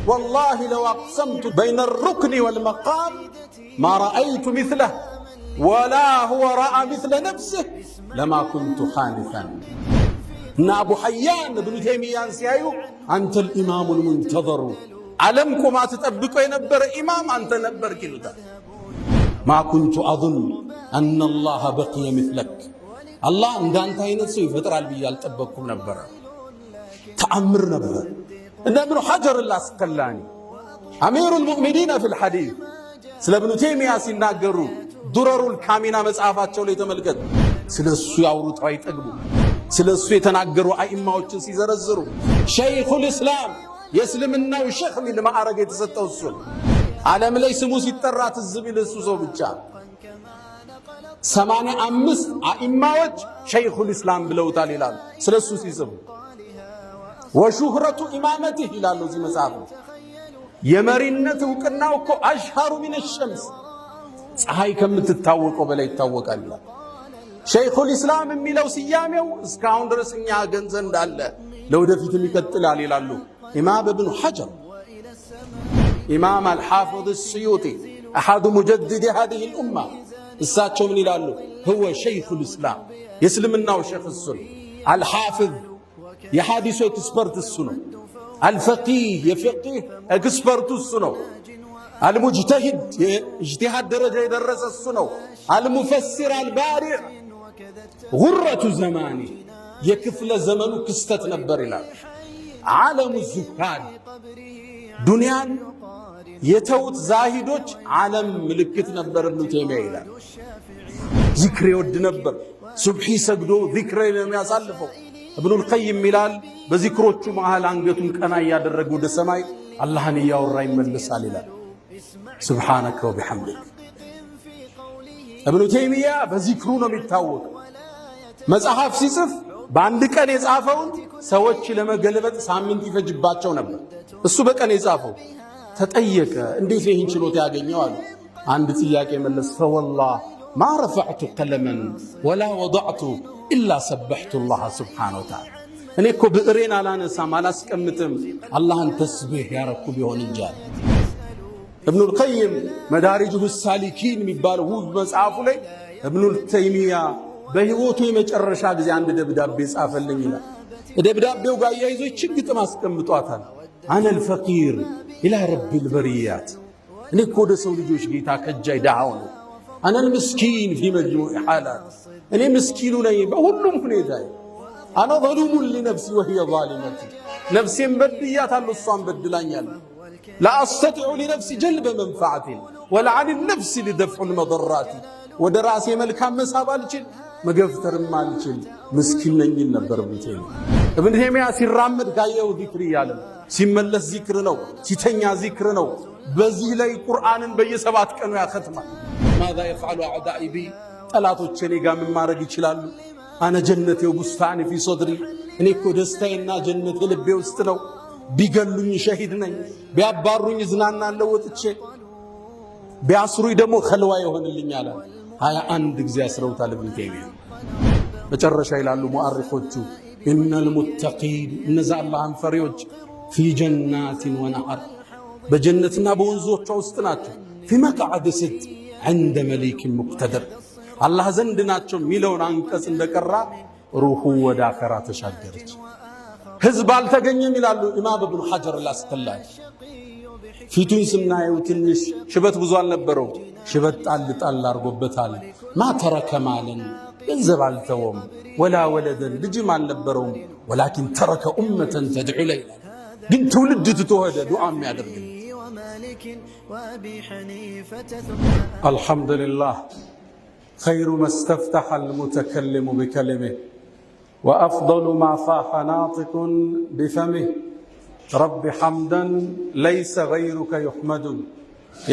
والله لو أقسمت بين الركن والمقام ما رأيت مثله ولا هو رأى مثل نفسه لما كنت خالفا. أبو حيان بن تيمية سيايو أنت الإمام المنتظر علمكم ما تتبقوا ينبر إمام أنت نبر كلتا. ما كنت أظن أن الله بقي مثلك. الله عند أنت ينسي فترة البيال تبقكم نبر تأمر نبر. إن ابن حجر العسقلاني أمير المؤمنين في الحديث سل ابن تيمية سيناقروا درر الكامينة مسعفات شولي تملكت سل السياورو تعيت أقبو سل السياورو تناقروا أئمة وچن سيزرزروا شيخ الإسلام يسلمنا وشيخ من ما أرقيت ستة السل عالم ليس موسي الترات الزبيل السوسو بجان 85 أئمة وچ شيخ الإسلام بلوتا للال سل السوسي زبو وشهرة إمامته لالو زي مسعفه يمرينته وكناوكو أشهر من الشمس ፀሐይ ከምትታወቀው በላይ ይታወቃል። ሸይኹል ኢስላም የሚለው ስያሜው እስካሁን ድረስ እኛ ገንዘብ እንዳለ ለወደፊትም ይቀጥላል ይላሉ ኢማም ኢብኑ ሐጀር። ኢማም አልሐፊዝ السيوطي أحد مجدد هذه الأمة እሳቸው ምን ይላሉ? هو شيخ الإسلام የእስልምናው ሸይኽ እሱ ነው። አልሐፊዝ የሐዲስ ኤክስፐርት እሱ ነው። አልፈቂህ የፍቂህ ኤክስፐርት እሱ ነው። المجتهد اجتهاد درجة يدرس السنو المفسر البارع غرة زماني يكفل زمنه كستت نبر الله عالم الزهاد دنيا يتوت زاهدوش عالم ملكت نبر ابن تيمية الله ذكر يود نبر سبحي سجدو ذكر لم يصلفه ابن القيم ملال بذكروቹ መሃል አንገቱን ቀና ያደረጉ ወደ ሰማይ አላህን ያወራ ይመለሳል ይላል سبحانك وبحمدك. ابن تيمية بذكرو ነው የሚታወቀው። መጽሐፍ ሲጽፍ በአንድ ቀን የጻፈውን ሰዎች ለመገለበጥ ሳምንት ይፈጅባቸው ነበር። እሱ በቀን የጻፈው ተጠየቀ። እንዴት ነው ይህን ችሎታ ያገኘው አሉ። አንድ ጥያቄ መለስ فوالله ما رفعت قلما ولا وضعت إلا سبحت الله سبحانه وتعالى እኔ እኮ ብዕሬን አላነሳም አላስቀምጥም አላህን ተስቢህ ያረኩ ቢሆን እንጂ ابن القيم مدارجه السالكين የሚባለው ውብ መጽሐፉ ላይ ابن تيمية በህይወቱ የመጨረሻ ጊዜ አንድ ደብዳቤ ጻፈልኝ ይላል። ደብዳቤው ጋር ያይዞ ችግጥም አስቀምጧታል። انا الفقير الى رب البريات እኔ እኮ ወደ ሰው ልጆች ጌታ ከጃይ ዳው ነው። انا المسكين في مجموع حالات እኔ ምስኪኑ ነኝ በሁሉም ሁኔታ። انا ظلوم لنفسي وهي ظالمتي ነፍሴን በድያታለሁ እሷን በድላኛለች። لا أستطيع لنفسي جلب منفعة ولا عن النفس لدفع المضرات ودراسي ملكا مسابة لجل مغفتر ما لجل مسكين نجل نبر ابن تيمية سيرامد قاية ذكري يعلم سيملس ذكر نو سيتنيا ذكر نو بزي لي قرآن بي سبات كانوا يا ختمة. ماذا يفعل أعدائي بي تلاتو تشنيقا من مارجي چلال أنا جنتي وبستاني في صدري انيكو دستينا جنتي لبي وستنو ቢገሉኝ ሸሂድ ነኝ ቢያባሩኝ ዝናናለው ወጥቼ ቢያስሩኝ ደግሞ ኸልዋ ይሆንልኛል። 21 ጊዜ አስረውታል ኢብኑ ተይሚያ። መጨረሻ ይላሉ ሙአሪፎቹ ኢነል ሙተቂን እነዛ አላህን ፈሪዎች ፊ ጀናቲን ወነሐር በጀነትና በወንዞቿ ውስጥ ናቸው። ፊ መቅዐድ ሲድቅ ዐንደ መሊክ ሙቅተድር አላህ ዘንድ ናቸው ሚለውን አንቀጽ እንደቀራ ሩሁ ወደ አኸራ ተሻገረች። ህዝብ አልተገኘም ይላሉ ኢማም ኢብኑ ሐጀር አልአስቀላኒ። ፊቱን ስናየው ትንሽ ሽበት ብዙ አልነበረው። ሽበት ጣል ጣል አርጎበታል። ማ ተረከ ማለን ገንዘብ አልተወም ወላ ወለደን ልጅም አልነበረውም። ወላኪን ተረከ ኡመተን ተድዑ ለይላ ግን ትውልድ ትተወደ ዱዓ የሚያደርግ አልሐምዱሊላህ خير ما استفتح المتكلم بكلمه وأفضل ما فاح ناطق بفمه رب حمدا ليس غيرك يحمد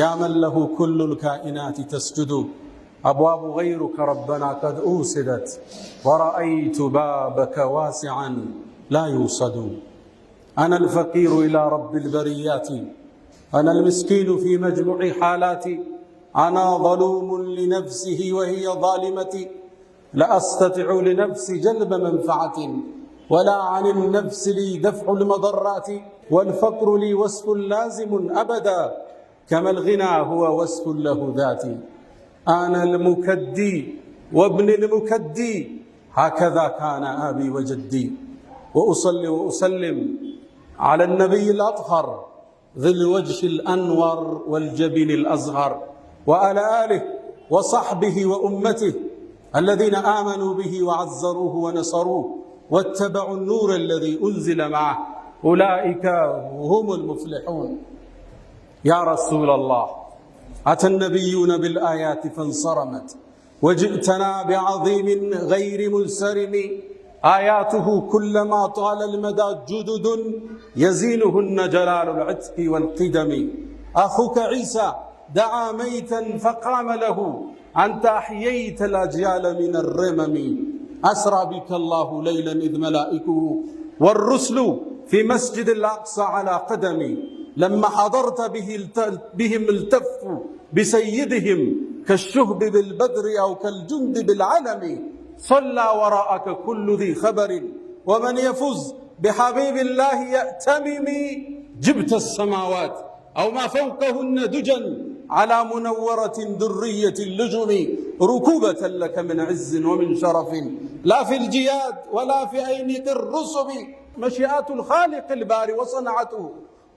يا من له كل الكائنات تسجد أبواب غيرك ربنا قد أوسدت ورأيت بابك واسعا لا يوصد أنا الفقير إلى رب البريات أنا المسكين في مجموع حالاتي أنا ظلوم لنفسه وهي ظالمتي لا أستطيع لنفسي جلب منفعة ولا عن النفس لي دفع المضرات والفقر لي وصف لازم أبدا كما الغنى هو وصف له ذاتي أنا المكدي وابن المكدي هكذا كان أبي وجدي وأصلي وأسلم على النبي الأطهر ذي الوجه الأنور والجبين الأزهر وعلى آله وصحبه وأمته الذين آمنوا به وعزروه ونصروه واتبعوا النور الذي أنزل معه أولئك هم المفلحون. يا رسول الله أتى النبيون بالآيات فانصرمت وجئتنا بعظيم غير منسرم آياته كلما طال المدى جدد يزينهن جلال العتق والقدم. أخوك عيسى دعا ميتا فقام له أنت أحييت الأجيال من الرمم. أسرى بك الله ليلا إذ ملائكه والرسل في مسجد الأقصى على قدمي لما حضرت بهم التفوا بسيدهم كالشهب بالبدر أو كالجند بالعلم. صلى وراءك كل ذي خبر ومن يفز بحبيب الله يأتمم. جبت السماوات أو ما فوقهن دجا على منورة درية اللجم ركوبة لك من عز ومن شرف لا في الجياد ولا في أينق الرسب. مشيئة الخالق الباري وصنعته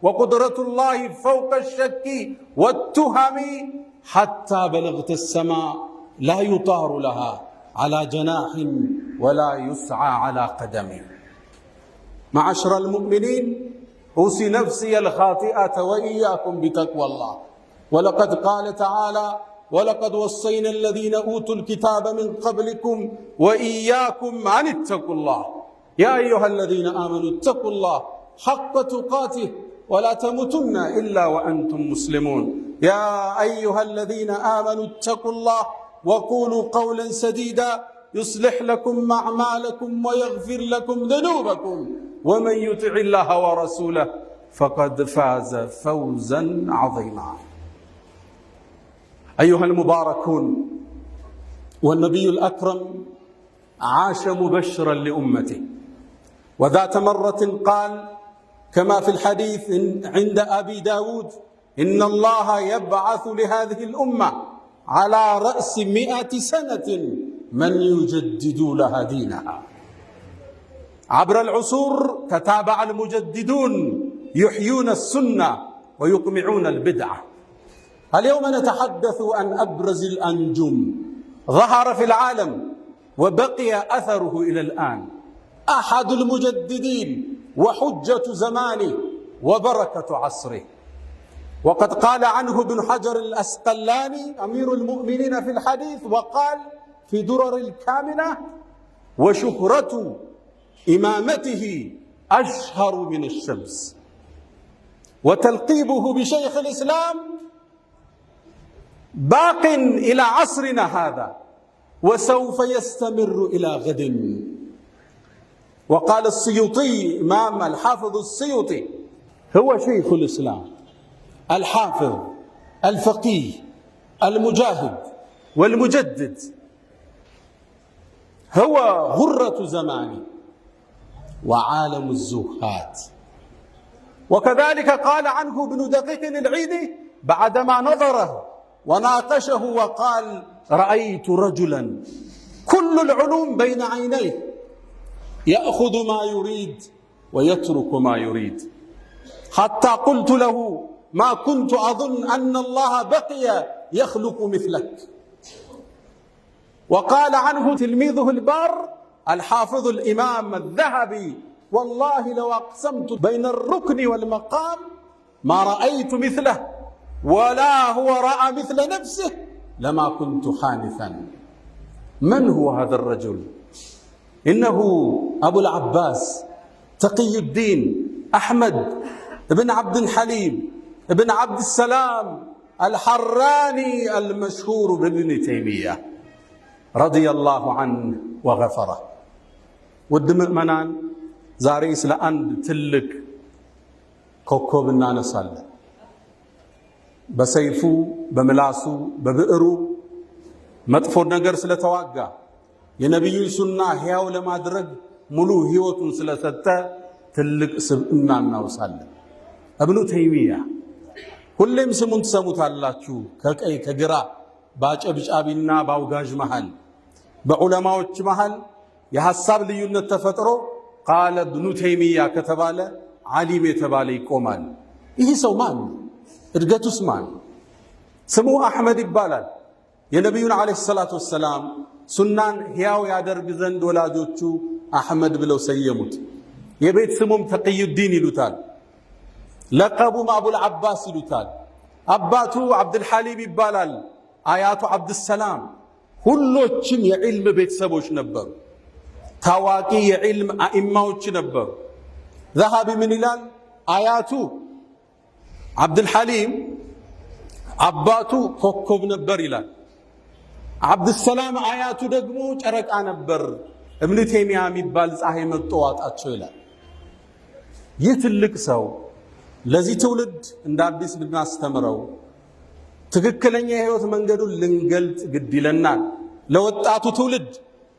وقدرة الله فوق الشك والتهم حتى بلغت السماء لا يطار لها على جناح ولا يسعى على قدم. معشر المؤمنين أوصي نفسي الخاطئة وإياكم بتقوى الله. ولقد قال تعالى ولقد وصينا الذين أوتوا الكتاب من قبلكم وإياكم أن اتقوا الله يا أيها الذين آمنوا اتقوا الله حق تقاته ولا تموتن إلا وأنتم مسلمون. يا أيها الذين آمنوا اتقوا الله وقولوا قولا سديدا يصلح لكم أعمالكم ويغفر لكم ذنوبكم ومن يطع الله ورسوله فقد فاز فوزا عظيما. أيها المباركون والنبي الأكرم عاش مبشرا لأمته وذات مرة قال كما في الحديث عند أبي داود إن الله يبعث لهذه الأمة على رأس 100 سنة من يجدد لها دينها. عبر العصور تتابع المجددون يحيون السنة ويقمعون البدعة. اليوم نتحدث عن أبرز الأنجم ظهر في العالم وبقي أثره إلى الآن أحد المجددين وحجة زمانه وبركة عصره. وقد قال عنه ابن حجر الأسقلاني أمير المؤمنين في الحديث وقال في درر الكامنة وشهرة إمامته أشهر من الشمس وتلقيبه بشيخ الإسلام باق إلى عصرنا هذا وسوف يستمر إلى غد. وقال السيوطي إمام الحافظ السيوطي هو شيخ الإسلام الحافظ الفقيه المجاهد والمجدد هو غرة زمانه وعالم الزهاد. وكذلك قال عنه ابن دقيق العيدي بعدما نظره وناقشه وقال رأيت رجلا كل العلوم بين عينيه يأخذ ما يريد ويترك ما يريد حتى قلت له ما كنت أظن أن الله بقي يخلق مثلك. وقال عنه تلميذه البار الحافظ الإمام الذهبي والله لو أقسمت بين الركن والمقام ما رأيت مثله ولا هو رأى مثل نفسه لما كنت حانثا. من هو هذا الرجل؟ إنه أبو العباس تقي الدين أحمد بن عبد الحليم بن عبد السلام الحراني المشهور بابن تيمية رضي الله عنه وغفره. ود مؤمنان زاري سلا أند تلك كوكب النانسال بسيفو بملاسو ببئرو مطفو نجر سلا تواقع የነብዩ ሱና ህያው ለማድረግ ሙሉ ህይወቱን ስለሰጠ ትልቅ ስብዕና እናውሳለን። እብኑ ተይሚያ ሁሌም ስሙን ትሰሙታላችሁ። ከቀይ ከግራ ባጨብጫቢና ባውጋዥ መሃል በዑለማዎች መሃል የሐሳብ ልዩነት ተፈጥሮ ቃለ እብኑ ተይሚያ ከተባለ ዓሊም የተባለ ይቆማል። ይህ ሰው ማን? እድገቱስ ማን? ስሙ አሕመድ ይባላል። የነቢዩን ዓለይሂ ሰላቱ ወሰላም ሱናን ሕያው ያደርግ ዘንድ ወላጆቹ አሕመድ ብለው ሰየሙት። የቤት ስሙም ተቅዩዲን ይሉታል። ለቀቡም አቡል ዓባስ ይሉታል። አባቱ ዓብድልሐሊም ይባላል። አያቱ ዓብድሰላም። ሁሎችም የዕልም ቤተሰቦች ነበሩ። ታዋቂ የዕልም አኢማዎች ነበሩ። ዘሃቢ ምን ይላል? አያቱ ዓብድልሐሊም አባቱ ኮከብ ነበር ይላል። ዓብድሰላም አያቱ ደግሞ ጨረቃ ነበር። እብኑ ተይሚያ የሚባል ፀሐይ መጥቶ ዋጣቸው ይላል። ይህ ትልቅ ሰው ለዚህ ትውልድ እንደ አዲስ ልናስተምረው ትክክለኛ የህይወት መንገዱን ልንገልጥ ግድ ይለናል። ለወጣቱ ትውልድ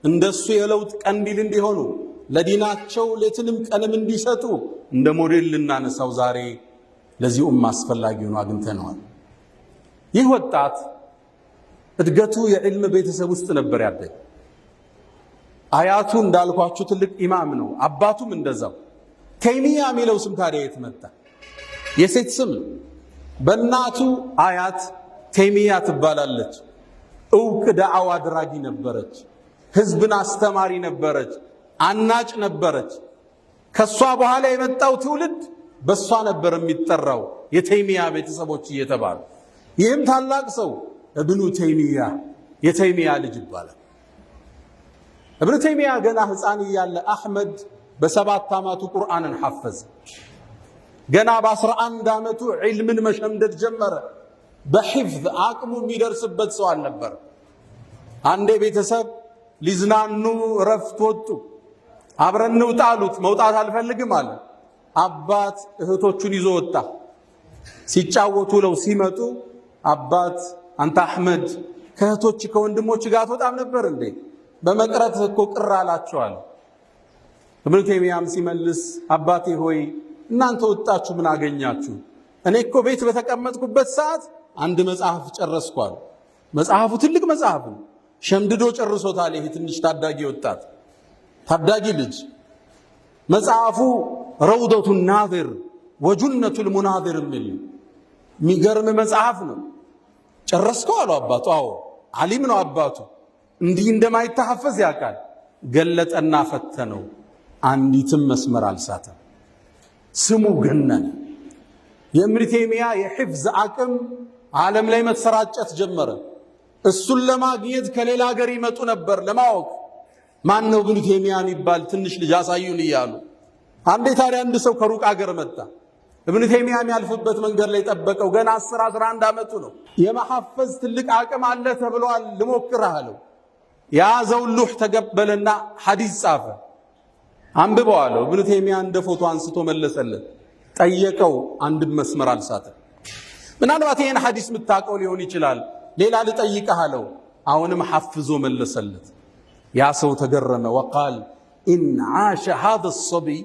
እንደሱ የለውጥ ቀንዲል እንዲሆኑ ለዲናቸው ሌትንም ቀንም እንዲሰጡ እንደ ሞዴል ልናነሳው ዛሬ ለዚህ ኡማ አስፈላጊ ሆኖ አግኝተነዋል። ይህ ወጣት እድገቱ የዕልም ቤተሰብ ውስጥ ነበር ያደገ። አያቱ እንዳልኳችሁ ትልቅ ኢማም ነው። አባቱም እንደዛው። ተይሚያ የሚለው ስም ታዲያ የት መጣ? የሴት ስም። በእናቱ አያት ተይሚያ ትባላለች። እውቅ ዳዕዋ አድራጊ ነበረች። ህዝብን አስተማሪ ነበረች። አናጭ ነበረች። ከሷ በኋላ የመጣው ትውልድ በሷ ነበር የሚጠራው የተይሚያ ቤተሰቦች እየተባሉ። ይህም ታላቅ ሰው እብኑ ተይሚያ የተይሚያ ልጅ ይባላል። እብኑ ተይሚያ ገና ሕፃን እያለ አሕመድ በ7 ዓመቱ ቁርአንን ሐፈዘ። ገና በ11 ዓመቱ ዒልምን መሸምደድ ጀመረ። በሒፍዝ አቅሙ የሚደርስበት ሰው አልነበር። አንዴ ቤተሰብ ሊዝናኑ እረፍት ወጡ። አብረን እንውጣ አሉት። መውጣት አልፈልግም አለ። አባት እህቶቹን ይዞ ወጣ። ሲጫወቱ ለው ሲመጡ አባት አንተ አሕመድ ከእህቶች ከወንድሞች ጋር አትወጣም ነበር እንዴ? በመቅረት እኮ ቅር አላቸዋል። እብኑ ተይሚያም ሲመልስ አባቴ ሆይ እናንተ ወጣችሁ ምን አገኛችሁ? እኔ እኮ ቤት በተቀመጥኩበት ሰዓት አንድ መጽሐፍ ጨረስኳል። መጽሐፉ ትልቅ መጽሐፍ ነው። ሸምድዶ ጨርሶታል። ይሄ ትንሽ ታዳጊ ወጣት ታዳጊ ልጅ መጽሐፉ ረውደቱ ናዚር ወጁነቱል ሙናዚር የሚገርም መጽሐፍ ነው። ጨረስከው አሉ አባቱ። አዎ ዓሊም ነው አባቱ። እንዲህ እንደማይተሐፈዝ ያውቃል። ገለጠና ፈተነው። አንዲትም መስመር አልሳተም። ስሙ ገነነ። የእብኑ ተይሚያ የሒፍዝ አቅም ዓለም ላይ መሰራጨት ጀመረ። እሱን ለማግኘት ከሌላ ሀገር ይመጡ ነበር ለማወቅ ማን ነው እብኑ ተይሚያ የሚባል ትንሽ ልጅ አሳዩን እያሉ። አንዴ ታዲያ አንድ ሰው ከሩቅ ሀገር መጣ። እብኑ ተይሚያ የሚያልፍበት መንገድ ላይ ጠበቀው። ገና 10-11 ዓመቱ ነው። የመሐፈዝ ትልቅ አቅም አለ ተብሏል። ልሞክርህ አለው። የያዘውን ሉህ ተቀበለና ሐዲስ ጻፈ። አንብበው አለው። እብኑ ተይሚያ እንደ ፎቶ አንስቶ መለሰለት። ጠየቀው። አንድም መስመር አልሳተ። ምናልባት ይህን ሐዲስ የምታውቀው ሊሆን ይችላል፣ ሌላ ልጠይቅህ አለው። አሁንም ሐፍዞ መለሰለት። ያ ሰው ተገረመ። ወቃል ኢን ዓሸ ሃዛ ሰቢይ፣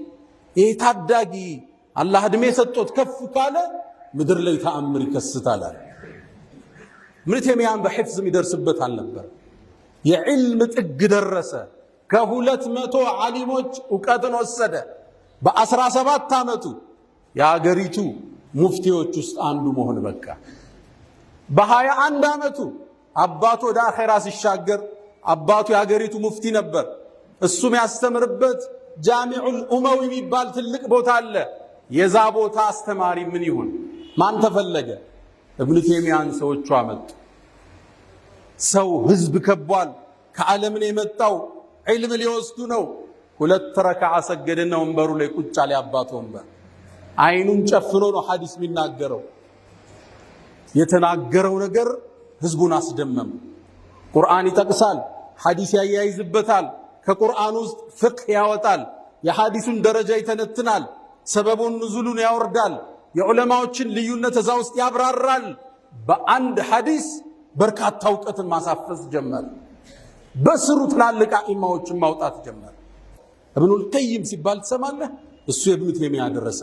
ይህ ታዳጊ አላህ ዕድሜ ሰጥቶት ከፍ ካለ ምድር ላይ ተአምር ይከስታል አለ። እብኑ ተይሚያን በሒፍዝ የሚደርስበት አልነበር። የዕልም ጥግ ደረሰ። ከ200 ዓሊሞች እውቀትን ወሰደ። በ17 ዓመቱ የአገሪቱ ሙፍቲዎች ውስጥ አንዱ መሆን በቃ። በ21 ዓመቱ አባቱ ወደ አኼራ ሲሻገር አባቱ የአገሪቱ ሙፍቲ ነበር። እሱም ያስተምርበት ጃሚዑል ኡመዊ የሚባል ትልቅ ቦታ አለ። የዛ ቦታ አስተማሪ ምን ይሁን? ማን ተፈለገ? እብኑ ተይሚያን ሰዎቹ አመጡ። ሰው ህዝብ ከቧል። ከዓለም ነው የመጣው። ዒልም ሊወስዱ ነው። 2 ረክዓ ሰገደና ወንበሩ ላይ ቁጭ አለ። አባቱ ወንበር አይኑን ጨፍኖ ነው ሐዲስ የሚናገረው። የተናገረው ነገር ህዝቡን አስደመም። ቁርአን ይጠቅሳል፣ ሐዲስ ያያይዝበታል። ከቁርአን ውስጥ ፍቅህ ያወጣል። የሐዲሱን ደረጃ ይተነትናል። ሰበቡን ንዙሉን ያወርዳል። የዑለማዎችን ልዩነት እዛ ውስጥ ያብራራል። በአንድ ሐዲስ በርካታ እውቀትን ማሳፈስ ጀመረ። በስሩ ትላልቅ አኢማዎችን ማውጣት ጀመረ። እብኑል ቀይም ሲባል ትሰማለህ? እሱ የእብኑ ተይሚያ ደረሳ።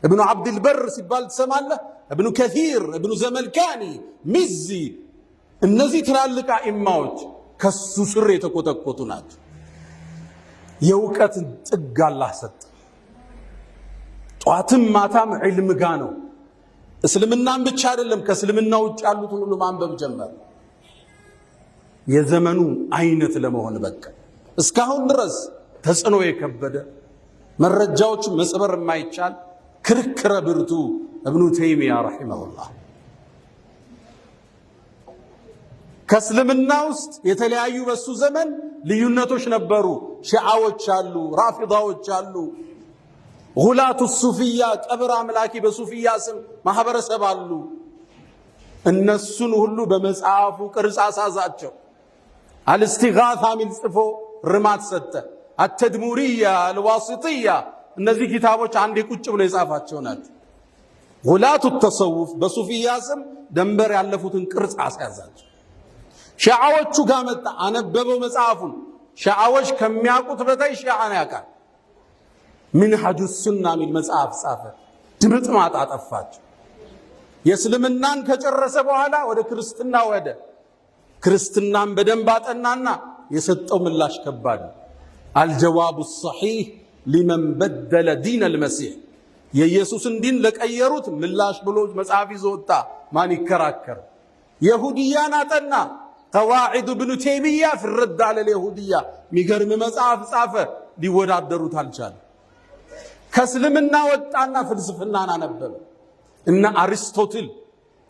ابن عبد البر ሲባል ትሰማለህ ابن كثير ابن زملكاني مزي እነዚህ ትላልቅ አኢማዎች ከሱ ስር የተቆጠቆጡ ናቸው የውቀት ጥግ አላህ ሰጠ ጧትም ማታም ዒልም ጋ ነው እስልምናን ብቻ አይደለም ከእስልምና ውጭ ያሉትን ሁሉ ማንበብ ጀመረ የዘመኑ አይነት ለመሆን በቃ እስካሁን ድረስ ተጽዕኖ የከበደ መረጃዎች መስበር የማይቻል ክርክረ ብርቱ ابن تيمية رحمه الله ከእስልምና ውስጥ የተለያዩ በሱ ዘመን ልዩነቶች ነበሩ ሺዓዎች አሉ ራፊዳዎች አሉ ጉላቱ ሱፊያ ቀብር አምላኪ በሱፊያ ስም ማህበረሰብ አሉ እነሱን ሁሉ በመጽሐፉ ቅርጽ አሳዛቸው አልስቲጋታ ሚል ጽፎ ርማት ሰጠ አተድሙሪያ አልዋሲጥያ እነዚህ ኪታቦች አንዴ ቁጭ ብሎ የጻፋቸው ናቸው ጉላቱ ተሰውፍ በሱፊያ ስም ደንበር ያለፉትን ቅርጽ አሳያዛቸው ሺዓዎቹ ጋር መጣ አነበበው መጽሐፉን ሺዓዎች ከሚያውቁት በታይ ሺዓን ያውቃል منهج السنة من መጽሐፍ ጻፈ ድምጥማጥ አጠፋቸው የእስልምናን ከጨረሰ በኋላ ወደ ክርስትና ወደ ክርስትናን በደንብ አጠናና የሰጠው ምላሽ ከባድ الجواب الصحيح لمن بدل دين المسيح የኢየሱስን ዲን ለቀየሩት ምላሽ ብሎ መጽሐፍ ይዞ ወጣ ማን ይከራከር ይሁዲያን አጠና قواعد ابن تيمية في الرد على اليهودية ሚገርም መጽሐፍ ጻፈ ሊወዳደሩት አልቻለ ከእስልምና ወጣና ፍልስፍናን አነበበ እና አሪስቶትል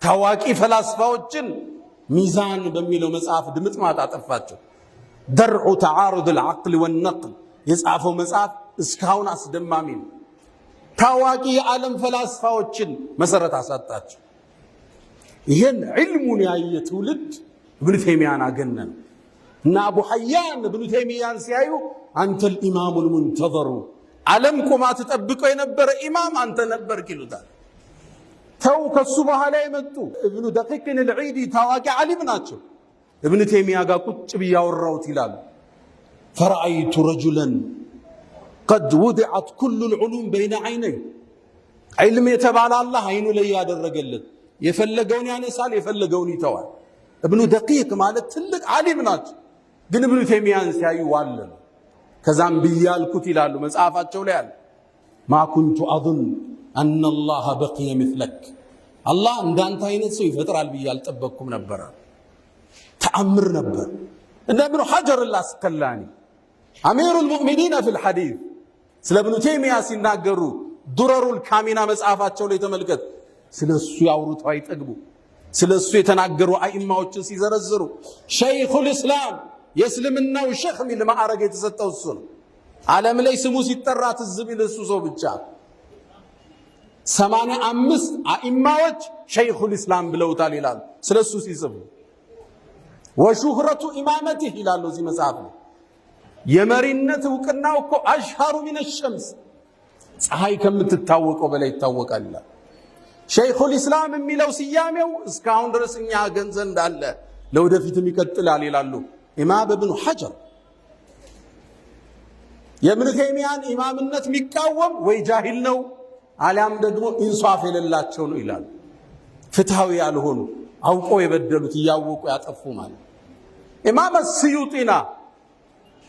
ታዋቂ ፈላስፋዎችን ሚዛን በሚለው መጽሐፍ ድምጥማጥ አጠፋቸው درع تعارض العقل والنقل የጻፈው መጽሐፍ እስካሁን አስደማሚ ነው ታዋቂ የዓለም ፈላስፋዎችን መሰረት አሳጣቸው ይሄን ዒልሙን ያየ ትውልድ ابن تيمية አገነን እና አቡ ሐያን ابن تيمية ሲያዩ አንተ الامام المنتظر ዓለም ቆማ ተጠብቀው የነበረ ኢማም አንተ ነበርክ ይሉታል ተው ከሱ በኋላ የመጡ ابن دقيق العيدي ታዋቂ ዓሊም ናቸው ابن تيمية ጋር ቁጭ ብያወራውት ይላል فرأيت رجلا قد وضعت كل العلوم بين عينيه علم የተባለ አላህ አይኑ ላይ ያደረገለት የፈለገውን ያነሳል የፈለገውን ይተዋል ابن دقيق ማለት ትልቅ ዓሊም ናቸው ግን ابن تيمية ሲያዩ ዋለ ከዛም ቢያልኩት ይላሉ መጽሐፋቸው ላይ አለ ما كنت اظن ان الله بقي مثلك الله እንዳንተ አይነት ሰው ይፈጥራል ብያል ጠበቅኩም ነበር ተአምር ነበር እና ابن حجر العسقلاني امير المؤمنين في الحديث ስለ ابن تيمية ሲናገሩ ዱረሩ الካሚና መጽሐፋቸው ላይ ተመልከት ስለሱ ያወሩት አይጠግቡ ስለሱ የተናገሩ አኢማዎችን ሲዘረዝሩ ሸይኹል እስላም የእስልምናው ሸኽ ሚል ማዕረግ የተሰጠው እሱ ነው ዓለም ላይ ስሙ ሲጠራ ትዝ ቢል እሱ ሰው ብቻ 85 አኢማዎች ሸይኹል እስላም ብለውታል ይላል ስለሱ ሲጽፉ ወሹህረቱ ኢማመቲህ ይላል እዚህ መጽሐፍ ነው የመሪነት ዕውቅናው እኮ አሽሃሩ ሚነ ሸምስ ፀሐይ ከምትታወቀው በላይ ይታወቃል ይላል ሸይኹል እስላም የሚለው ስያሜው እስካሁን ድረስ እኛ ገንዘብ እንዳለ ለወደፊትም ይቀጥላል ይላሉ ኢማም ኢብኑ ሐጀር የኢብኑ ተይሚያን ኢማምነት የሚቃወም ወይ ጃሂል ነው አሊያም ደግሞ ኢንሳፍ የሌላቸው ነው ይላል ፍትሃዊ ያልሆኑ አውቀው የበደሉት ያወቁ ያጠፉ ማለት ኢማም አስዩጢና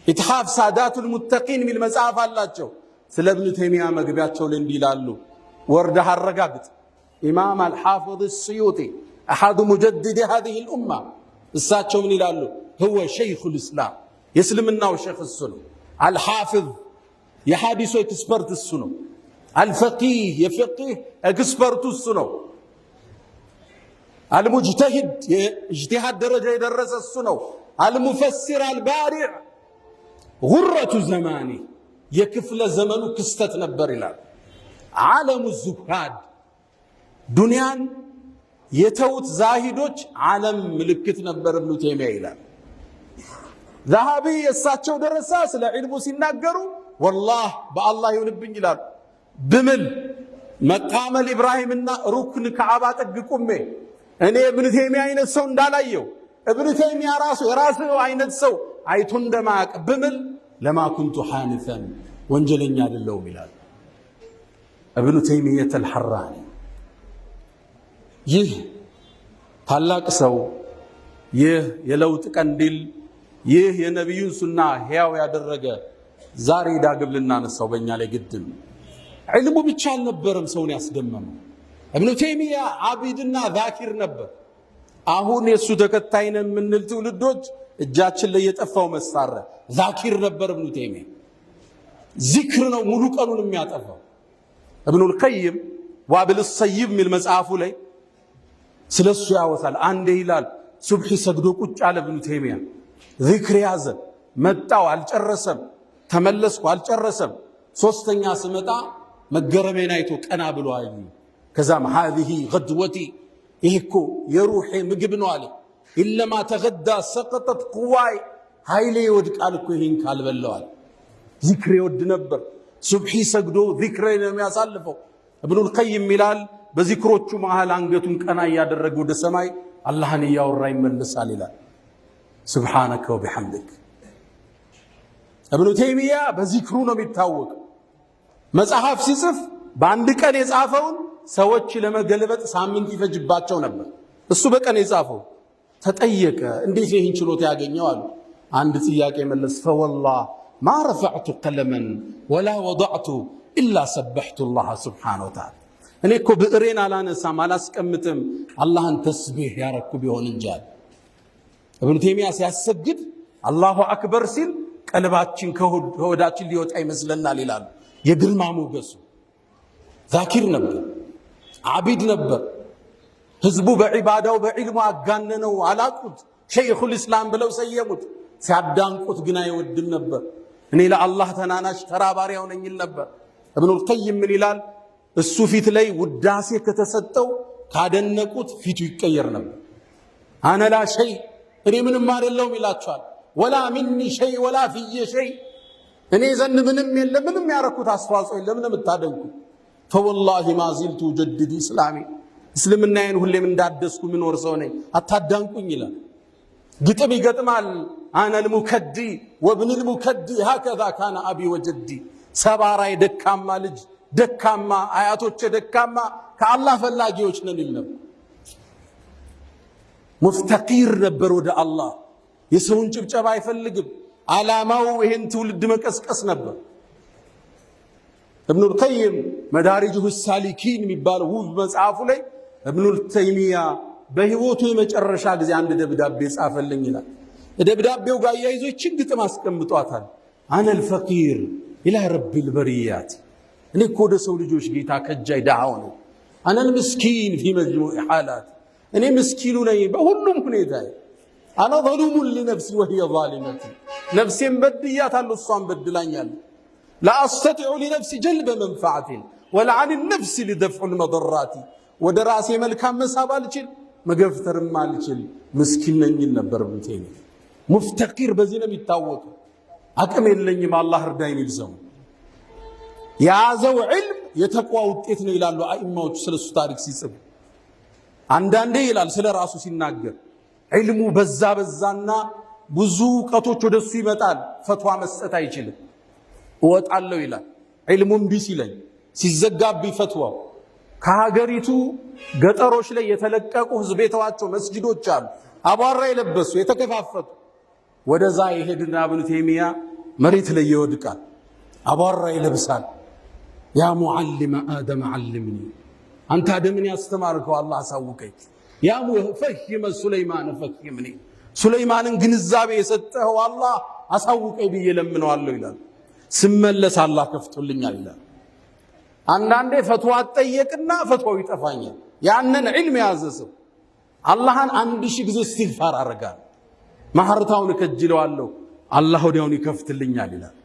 ኢትሃፍ ሳዳቱል ሙተቂን ሚል መጽሐፍ አላቸው ስለ ኢብኑ ተይሚያ መግቢያቸው ላይ እንዲላሉ ወርደ አረጋግጥ ኢማም አልሐፊዝ السيوطي احد مجدد هذه الامه እሳቸው ምን ይላሉ هو شيخ الاسلام የእስልምናው ሼኽ እሱ ነው الحافظ የሐዲስ ኤክስፐርት እሱ ነው الفقيه የፍቂህ ኤክስፐርት እሱ ነው المجتهد የእጅቲሃድ ደረጃ የደረሰ እሱ ነው المفسر البارع غرة زمانه የክፍለ ዘመኑ ክስተት ነበር ይላል ዓለም الزهاد ዱንያን የተውት ዛሂዶች ዓለም ምልክት ነበር ኢብኑ ተይሚያ ይላል ዛሃቢ የሳቸው ደረሳ ስለ ዒልሙ ሲናገሩ والله በአላህ ይሁንብኝ ይላል ብምል መቃመል ኢብራሂምና ሩክን ከዓባ ጠግቁሜ እኔ ኢብኑ ተይሚያ አይነት ሰው እንዳላየው ኢብኑ ተይሚያ ራሱ የራሱ አይነት ሰው አይቶ እንደማያቅ ብምል ለማ ኩንቱ ሐኒፈን ወንጀለኛ አይደለሁም ይላል ابن تيمية الحراني ይህ ታላቅ ሰው ይህ የለውጥ ቀንዲል ይህ የነብዩን ሱና ሕያው ያደረገ ዛሬ ዳግም ልናነሳው በእኛ ላይ ግድም ዒልሙ ብቻ አልነበረም ሰውን ያስደመመው ابن ተይሚያ ዓቢድና ዛኪር ነበር አሁን የሱ ተከታይ ነን የምንል ትውልዶች እጃችን ላይ የጠፋው መሳሪያ ዛኪር ነበር ابن ተይሚያ ዚክር ነው ሙሉ ቀኑን የሚያጠፋው ابن القيم وابل الصيب من መጽሐፉ ላይ ስለሱ ያወሳል አንዴ ይላል ሱብሂ ሰግዶ ቁጭ አለ ابن ተይሚያ ዚክር ያዘ መጣው አልጨረሰም ተመለስኩ አልጨረሰም ሶስተኛ ስመጣ መገረሜን አይቶ ቀና ብሎ አይ ከዛም هذه غدوتي ይሄኮ የሩሄ ምግብ ነው አለ ኢለማ ተገዳ سقطت قواي ኃይሌ ይወድቃል እኮ ይሄን ካልበላዋል ዚክር ይወድ ነበር ሱብሂ ሰግዶ ዚክር ነው የሚያሳልፈው ابن القيم ይላል በዚክሮቹ መሃል አንገቱን ቀና ያደረገ ወደ ሰማይ አላህን ያወራ ይመለሳል ይላል سبحانك وبحمدك ابن ተይሚያ በዚክሩ ነው የሚታወቅ መጽሐፍ ሲጽፍ በአንድ ቀን የጻፈውን ሰዎች ለመገልበጥ ሳምንት ይፈጅባቸው ነበር እሱ በቀን የጻፈው ተጠየቀ እንዴት ይህን ችሎታ ያገኘው አሉ አንድ ጥያቄ መለስ فوالله ما رفعت قلما ولا وضعت الا سبحت الله سبحانه وتعالى እኔ እኮ ብዕሬን አላነሳም አላስቀምጥም አላህን ተስቢህ ያረኩ ቢሆን እንጂ ابن ተይሚያ ሲያሰግድ አላሁ አክበር ሲል ቀልባችን ከሆዳችን ሊወጣ ይመስለናል ይላል የግርማ ሞገሱ ዛኪር ነበር ዓቢድ ነበር ህዝቡ በዒባዳው በዕልሙ አጋነነው አላቁት ሸይኹል እስላም ብለው ሰየሙት ሲያዳንቁት ግን አይወድም ነበር እኔ ለአላህ ተናናሽ ተራባሪያው ነኝ ይል ነበር ابن القيم ምን ይላል እሱ ፊት ላይ ውዳሴ ከተሰጠው ካደነቁት ፊቱ ይቀየር ነበር አነ ላ ሸይ እኔ ምንም አይደለሁም ይላቸዋል ወላ ሚኒ ሸይ ወላ ፊየ ሸይ እኔ ዘንድ ምንም የለም ምንም ያረኩት አስተዋጽኦ የለም ለምን ታደንቁ فوالله ما زلت جدد اسلامي እስልምናዬን ሁሌም እንዳደስኩ ምኖር ሰው ነኝ አታዳንቁኝ ይላል ግጥም ይገጥማል انا المكدي وابن المكدي هكذا كان ابي وجدي ሰባራይ ደካማ ልጅ ደካማ አያቶች ደካማ ከአላህ ፈላጊዎች ነን ይላል ሙፍተቂር ነበር ወደ አላህ የሰውን ጭብጨባ አይፈልግም ዓላማው ይሄን ትውልድ መቀስቀስ ነበር ابن القيم مدارجه السالكين የሚባለው ውብ መጽሐፉ ላይ ابن ተይሚያ በህይወቱ የመጨረሻ ጊዜ አንድ ደብዳቤ ጻፈልኝ ይላል ደብዳቤው ጋር ያይዞ እቺን ግጥም አስቀምጧታል انا الفقير الى رب البريات እኔ እኮ ወደ ሰው ልጆች ጌታ ከጃይ ዳው ነው انا المسكين في مجموع حالات እኔ ምስኪኑ ነኝ በሁሉም ሁኔታ انا ظلوم لنفسي وهي ظالمتي ነፍሴን በድያታለሁ እሷን በድላኛል لا استطيع لنفسي جلب منفعه ولا عن النفس لدفع المضرات ودراسي መልካም መሳብ አልችል መገፍተርም አልችል ምስኪን ነኝ ነበር ብንቴኝ ሙፍተቂር በዚህ ነው የሚታወቅ አቅም የለኝም አላህ እርዳኝ ይልዘው ያዘው ዒልም የተቋ ውጤት ነው ይላሉ አኢማዎች ስለሱ ታሪክ ሲጽፉ አንዳንዴ ይላል ስለራሱ ሲናገር ዒልሙ በዛና ብዙ ዕውቀቶች ወደሱ ይመጣል ፈትዋ መስጠት አይችልም ወጣለው ይላል ዒልሙን ቢሲለኝ ሲዘጋብ ፈትዋው ከሀገሪቱ ገጠሮች ላይ የተለቀቁ ህዝብ ቤታቸው መስጊዶች አሉ አቧራ የለበሱ የተከፋፈቱ ወደዛ ይሄድና ابن ተይሚያ መሬት ላይ ይወድቃል አቧራ ይለብሳል ያ ሙዓልም አደም علمني አንተ አደምን ያስተማርከው አላህ አሳውቀኝ ያ ሙፈሂም ሱለይማን ፈሂምኒ ሱለይማንን ግንዛቤ የሰጠው አላህ አሳውቀኝ ብዬ ለምነዋለሁ ይላል ስመለስ አላህ ከፍቶልኛል ይላል አንዳንዴ ፈትዋ ጠየቅና ፈትዋው ይጠፋኛል ያንን ዒልም ያዘሰው አላህን 1000 ጊዜ ኢስቲግፋር አረጋል ማህርታውን ከጅለዋለሁ አላህ ወዲያውን ይከፍትልኛል ይላል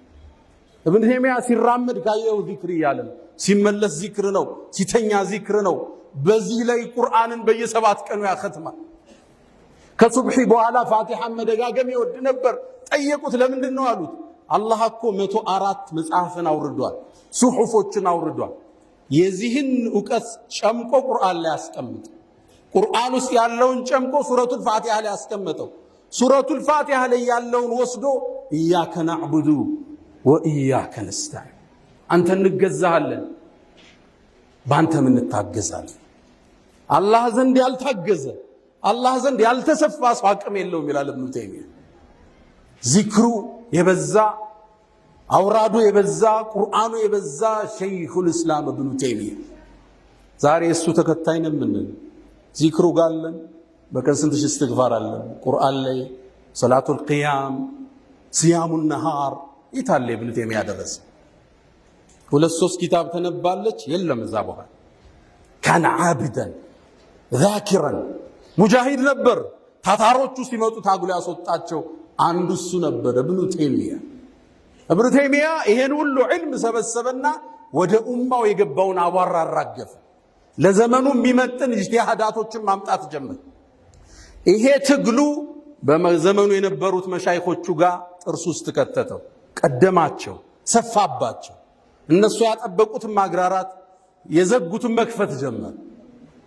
ابن ተይሚያ ሲራመድ ካየው ዚክር ይያለም ሲመለስ ዚክር ነው ሲተኛ ዚክር ነው በዚህ ላይ ቁርአንን በየ7 ቀኑ ያختማል ከሱብሂ በኋላ ፋቲሃ መደጋገም ይወድ ነበር ጠየቁት ለምንድን ነው አሉት አላህ እኮ 104 መጽሐፍን አውርዷል ሱሑፎችን አውርዷል የዚህን ዕውቀት ጨምቆ ቁርአን ላይ ያስቀምጥ ቁርአን ውስጥ ያለውን ጨምቆ ሱረቱል ፋቲሃ ላይ ያስቀምጠው ሱረቱል ፋቲሃ ላይ ያለውን ወስዶ ኢያከ ነዕቡዱ ወኢያከ ነስተዒን አንተ እንገዛሃለን ባንተ ምን ታገዛለን? አላህ ዘንድ ያልታገዘ አላህ ዘንድ ያልተሰፋ ሰው አቅም የለውም ይላል ኢብኑ ተይሚያ። ዚክሩ የበዛ አውራዱ የበዛ ቁርአኑ የበዛ ሸይኹል እስላም ኢብኑ ተይሚያ ዛሬ እሱ ተከታይ ነን። ምን ዚክሩ ጋለን በቀን ስንት ሺህ እስትግፋር አለን? ቁርአን ላይ ሰላቱል ቂያም ሲያሙን ነሃር ይታለ ኢብኑ ተይሚያ ደረሰ። ሁለት ሶስት ኪታብ ተነባለች የለም እዛ በኋላ ካነ ዓብደን ዛኪረን ሙጃሂድ ነበር። ታታሮቹ ሲመጡ ታግሎ ያስወጣቸው አንዱ እሱ ነበር ኢብኑ ተይሚያ። ኢብኑ ተይሚያ ይሄን ሁሉ ዒልም ሰበሰበና ወደ ኡማው የገባውን አቧራ አራገፈ። ለዘመኑ የሚመጥን ኢጅቲሃዳቶችን ማምጣት ጀመረ። ይሄ ትግሉ በዘመኑ የነበሩት መሻይኾቹ ጋር ጥርስ ውስጥ ከተተው፣ ቀደማቸው፣ ሰፋባቸው። እነሱ ያጠበቁትን ማግራራት የዘጉትን መክፈት ጀመረ።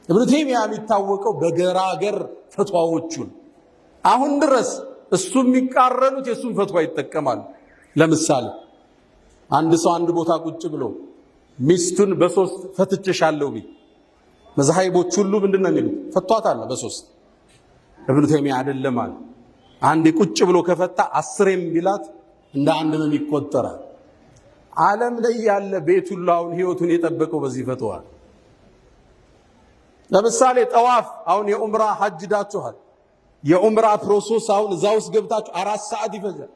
ኢብኑ ተይሚያ የሚታወቀው በገራገር ፈትዋዎቹን አሁን ድረስ እሱ የሚቃረኑት የሱን ፈትዋ ይጠቀማሉ። ለምሳሌ አንድ ሰው አንድ ቦታ ቁጭ ብሎ ሚስቱን በሶስት ፈትቼሻለሁ ቢል መዛሂቦች ሁሉ ምንድነው የሚሉት? ፈቷታል በሶስት። ኢብኑ ተይሚያ አይደለም አለ። አንድ ቁጭ ብሎ ከፈታ 10 ቢላት እንደ አንድ ነው የሚቆጠረው። ዓለም ላይ ያለ ቤት ሁሉ አሁን ህይወቱን የጠበቀው በዚህ ፈትዋ። ለምሳሌ ጠዋፍ አሁን የኡምራ ሐጅ ዳችኋል። የኡምራ ፕሮሰስ አሁን እዛ ውስጥ ገብታችሁ 4 ሰዓት ይፈጃል።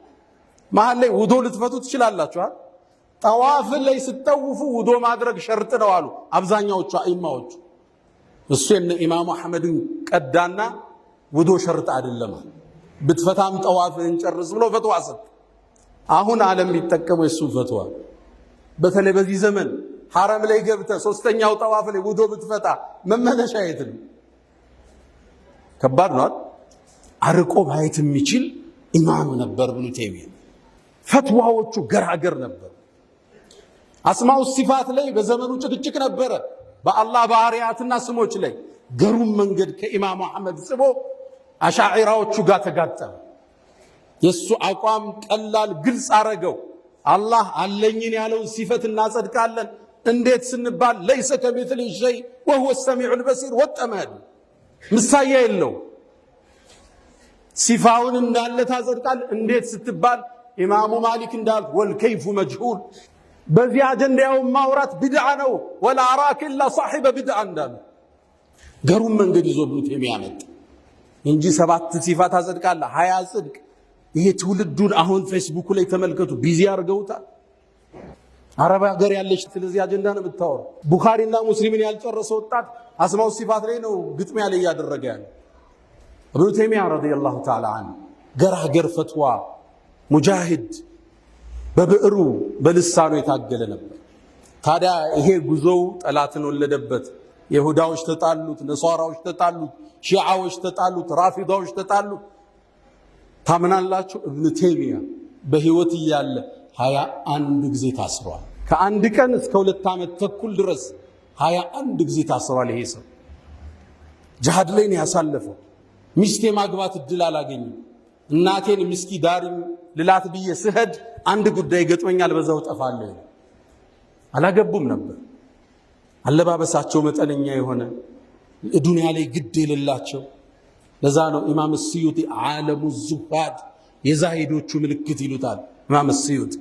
መሃል ላይ ውዶ ልትፈቱ ትችላላችሁ። ጠዋፍ ላይ ስትጠውፉ ውዶ ማድረግ ሸርጥ ነው አሉ አብዛኛዎቹ አኢማዎቹ። እሱ የነ ኢማሙ አህመድን ቀዳና ውዶ ሸርጥ አይደለም ብትፈታም ጠዋፍን ጨርስ ብሎ ፈትዋ ሰጥ። አሁን ዓለም ሊጠቀመው የሱን ፈትዋ በተለይ በዚህ ዘመን ሐረም ላይ ገብተ ሶስተኛው ጠዋፍ ላይ ውዶ ብትፈታ መመለሻ የት ነው? ከባድ ነው። አርቆ ማየት የሚችል ኢማም ነበር ኢብኑ ተይሚያ። ፈትዋዎቹ ገራገር ነበር። አስማኡ ሲፋት ላይ በዘመኑ ጭቅጭቅ ነበረ። በአላህ ባህሪያትና ስሞች ላይ ገሩም መንገድ ከኢማሙ አህመድ ጽቦ አሻዒራዎቹ ጋር ተጋጠመ። የሱ አቋም ቀላል ግልጽ አረገው። አላህ አለኝን ያለውን ሲፈት እናጸድቃለን እንዴት ስንባል ለይሰ ከሚስሊሂ ሸይ ወሁወ ሰሚዑል በሲር ወጠመድ ምሳያ የለው። ሲፋውን እንዳለ ታጸድቃል እንዴት ስትባል ኢማሙ ማሊክ እንዳል ወልከይፉ መጅሁል። በዚህ አጀንዳው ማውራት ቢድዓ ነው። ወላ አራክ ኢላ صاحب ቢድዓ እንዳሉ ገሩም መንገድ ይዞ ኢብኑ ተይሚያ መጣ እንጂ 7 ሲፋት ታጸድቃል 20 ጽድቅ። ይሄ ትውልዱን አሁን ፌስቡክ ላይ ተመልከቱ ቢዚ አድርገውታል። አረብ ሀገር ያለች ስለዚህ አጀንዳ ነው የምታወራው። ቡኻሪና ሙስሊምን ያልጨረሰ ወጣት አስማው ሲፋት ላይ ነው ግጥሚያ ላይ ያደረገ ያለ። ኢብኑ ተይሚያ ረዲየላሁ ተዓላ ዐንሁ ገራገር ፈትዋ ሙጃሂድ በብዕሩ በልሳኑ የታገለ ነበር። ታዲያ ይሄ ጉዞው ጠላትን ወለደበት። ይሁዳዎች ተጣሉት፣ ነሷራዎች ተጣሉት፣ ሺዓዎች ተጣሉት፣ ራፊዳዎች ተጣሉት። ታምናላችሁ? ኢብኑ ተይሚያ በህይወት እያለ 21 ጊዜ ታስሯል። ከአንድ ቀን እስከ 2 ዓመት ተኩል ድረስ 21 ጊዜ ታስሯል። ይሄ ሰው ጂሃድ ላይ ነው ያሳለፈው። ሚስቴ ማግባት እድል አላገኘም። እናቴን ምስኪ ዳሪም ልላት ብዬ ስሄድ አንድ ጉዳይ ገጥመኛል፣ በዛው ጠፋለሁ። አላገቡም ነበር። አለባበሳቸው መጠነኛ የሆነ ዱንያ ላይ ግድ የሌላቸው። ለዛ ነው ኢማም ስዩጢ ዓለሙ ዙሃድ የዛሂዶቹ ምልክት ይሉታል ኢማም ስዩጢ።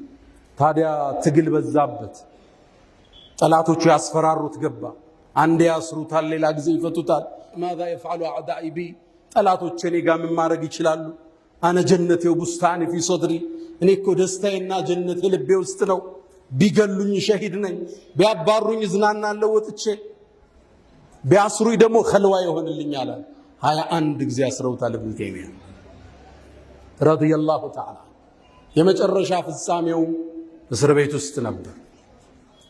ታዲያ ትግል በዛበት፣ ጠላቶቹ ያስፈራሩት ገባ። አንዴ ያስሩታል፣ ሌላ ጊዜ ይፈቱታል። ማዛ የፍዓሉ አዕዳኢ ቢ፣ ጠላቶች እኔ ጋር ምን ማድረግ ይችላሉ? አነ ጀነቴ ወቡስታኒ ፊ ሶድሪ፣ እኔ እኮ ደስታዬና ጀነቴ ልቤ ውስጥ ነው። ቢገሉኝ ሸሂድ ነኝ፣ ቢያባሩኝ እዝናናለሁ ወጥቼ፣ ቢያስሩኝ ደግሞ ኸልዋ ይሆንልኛል። 21 ጊዜ አስረውታል ኢብኑ ተይሚያ ረዲየላሁ ተዓላ። የመጨረሻ ፍጻሜው እስር ቤት ውስጥ ነበር።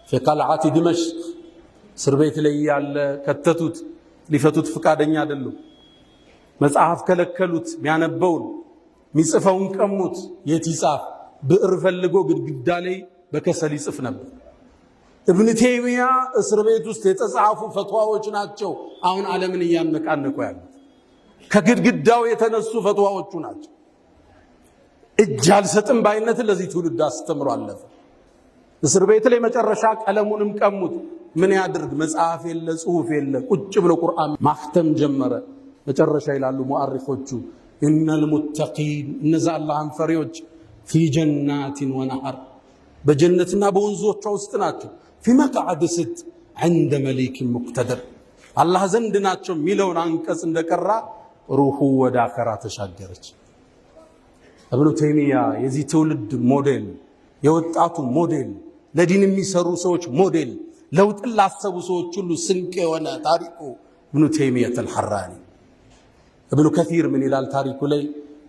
ፊ ቀልዓቲ ዲመሽቅ እስር ቤት ላይ ያለ ከተቱት። ሊፈቱት ፍቃደኛ አይደሉም። መጽሐፍ ከለከሉት። ሚያነበውን ሚጽፈውን ቀሙት። የት ይጻፍ? ብዕር ፈልጎ ግድግዳ ላይ በከሰል ይጽፍ ነበር። ኢብኑ ተይሚያ እስር ቤት ውስጥ የተጻፉ ፈትዋዎች ናቸው አሁን ዓለምን እያነቃነቁ ያሉት። ከግድግዳው የተነሱ ፈትዋዎቹ ናቸው። እጅ አልሰጥም ባይነትን ለዚህ ትውልድ አስተምሮ አለፈ። እስር ቤት ላይ መጨረሻ ቀለሙንም ቀሙት። ምን ያድርግ? መጽሐፍ የለ ጽሁፍ የለ፣ ቁጭ ብሎ ቁርአን ማክተም ጀመረ። መጨረሻ ይላሉ ሙአሪፎቹ ኢነል ሙተቂን እነዛ አላህን ፈሪዎች ፊ ጀናቲን ወነሐር በጀነትና በወንዞቿ ውስጥ ናቸው። ፊ መቅዓድ ሲድቅ ዐንደ መሊኪን ሙቅተድር አላህ ዘንድ ናቸው የሚለውን አንቀጽ እንደቀራ ሩሑ ወደ አኸራ ተሻገረች። እብኑ ተይሚያ የዚህ ትውልድ ሞዴል፣ የወጣቱ ሞዴል፣ ለዲን የሚሰሩ ሰዎች ሞዴል፣ ለውጥን ላሰቡ ሰዎች ሁሉ ስንቅ የሆነ ታሪኩ እብኑ ተይሚያት አልሐራኒ። እብኑ ከሲር ምን ይላል ታሪኩ ላይ?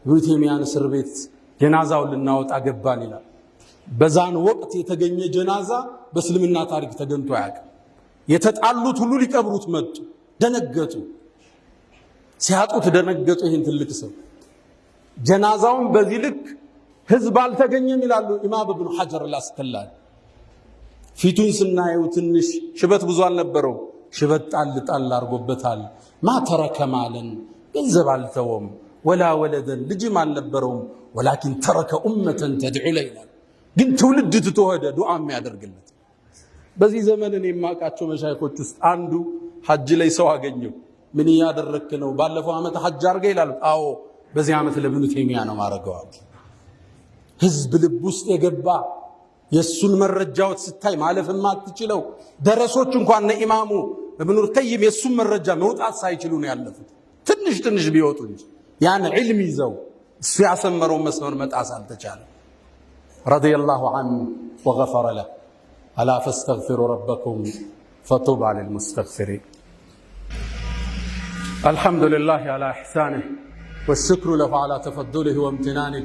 እብኑ ተይሚያን እስር ቤት ጀናዛውን ልናወጣ ገባን ይላል። በዛን ወቅት የተገኘ ጀናዛ በእስልምና ታሪክ ተገኝቶ አያውቅም። የተጣሉት ሁሉ ሊቀብሩት መጡ፣ ደነገጡ። ሲያጡት ደነገጡ። ይህን ትልቅ ሰው ጀናዛውን በዚህ ልክ ህዝብ አልተገኘም ይላሉ ኢማም ኢብኑ ሐጀር አልአስቀላኒ። ፊቱን ስናየው ትንሽ ሽበት ብዙ አልነበረው፣ ሽበት ጣል ጣል አድርጎበታል። ማ ተረከ ማለን ገንዘብ አልተወም፣ ወላ ወለደን ልጅም አልነበረውም። ወላኪን ተረከ ኡመተን ተድዑ ለይና ግን ትውልድ ትቶ ሄደ ዱዓ የሚያደርግለት። በዚህ ዘመን እኔ የማውቃቸው መሻይኾች ውስጥ አንዱ ሐጅ ላይ ሰው አገኘው። ምን ያደረክ ነው? ባለፈው ዓመት ሐጅ አርገ ይላል። አዎ በዚህ ዓመት ለኢብኑ ተይሚያ ነው ማረጋው። ህዝብ ልብ ውስጥ የገባ የሱን መረጃዎች ስታይ ማለፍ የማትችለው ደረሶች እንኳን ኢማሙ ኢብኑ ቀይም የሱን መረጃ መውጣት ሳይችሉ ነው ያለፉት። ትንሽ ትንሽ ቢወጡ እንጂ ያን ዒልም ይዘው እሱ ያሰመረው መስመር መጣስ አልተቻለም። ረዲየላሁ ዐንሁ ወገፈረ ለሁ አላ ፈስተግፊሩ ረበኩም ፈጡባ ሊልሙስተግፊሪን። አልሐምዱሊላህ ዐላ ኢሕሳኒህ ወሽክሩ ለሁ ዐላ ተፈዱሊህ ወምትናኒህ